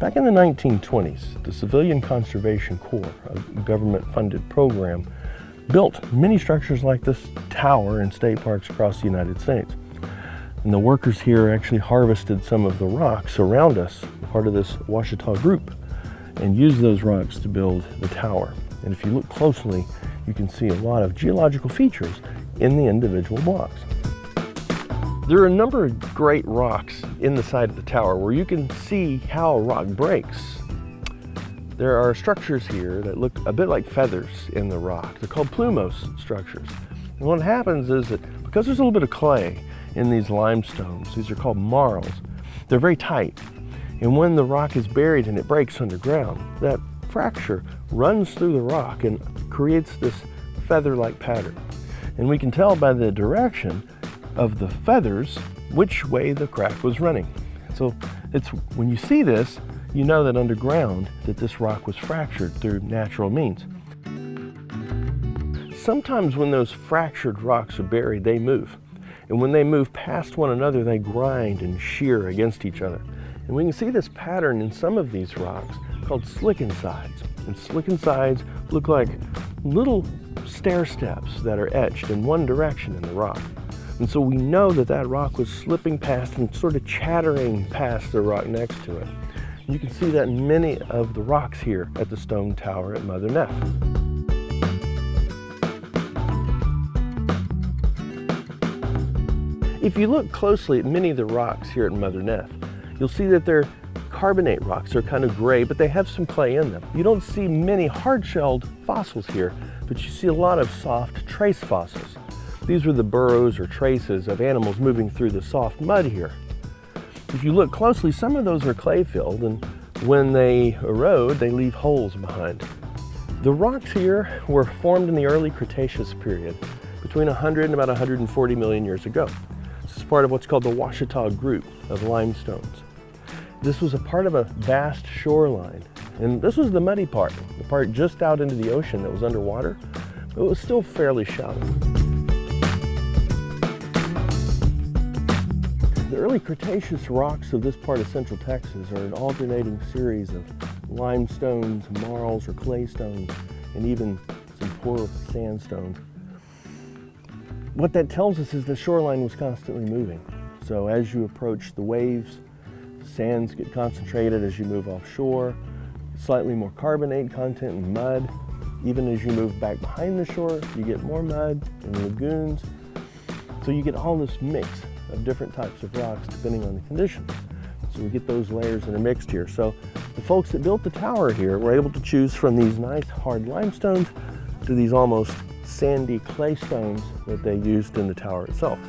Back in the 1920s, the Civilian Conservation Corps, a government-funded program, built many structures like this tower in state parks across the United States. And the workers here actually harvested some of the rocks around us, part of this Ouachita group, and used those rocks to build the tower. And if you look closely, you can see a lot of geological features in the individual blocks. There are a number of great rocks in the side of the tower where you can see how a rock breaks. There are structures here that look a bit like feathers in the rock. They're called plumose structures. And what happens is that because there's a little bit of clay in these limestones, these are called marls, they're very tight. And when the rock is buried and it breaks underground, that fracture runs through the rock and creates this feather-like pattern. And we can tell by the direction of the feathers which way the crack was running. So it's when you see this, you know that underground that this rock was fractured through natural means. Sometimes when those fractured rocks are buried, they move. And when they move past one another, they grind and shear against each other. And we can see this pattern in some of these rocks called slicken sides. And slicken sides look like little stair steps that are etched in one direction in the rock. And so we know that that rock was slipping past and sort of chattering past the rock next to it. And you can see that in many of the rocks here at the stone tower at Mother Neff. If you look closely at many of the rocks here at Mother Neff, you'll see that they're carbonate rocks. They're kind of gray, but they have some clay in them. You don't see many hard-shelled fossils here, but you see a lot of soft trace fossils. These were the burrows or traces of animals moving through the soft mud here. If you look closely, some of those are clay-filled, and when they erode, they leave holes behind. The rocks here were formed in the early Cretaceous period, between 100 and about 140 million years ago. This is part of what's called the Ouachita group of limestones. This was a part of a vast shoreline, and this was the muddy part, the part just out into the ocean that was underwater, but it was still fairly shallow. The early Cretaceous rocks of this part of central Texas are an alternating series of limestones, marls, or clay stones, and even some poor sandstones. What that tells us is the shoreline was constantly moving. So as you approach the waves, sands get concentrated as you move offshore, slightly more carbonate content and mud. Even as you move back behind the shore, you get more mud and lagoons. So you get all this mix of different types of rocks depending on the conditions. So we get those layers intermixed here. So the folks that built the tower here were able to choose from these nice hard limestones to these almost sandy clay stones that they used in the tower itself.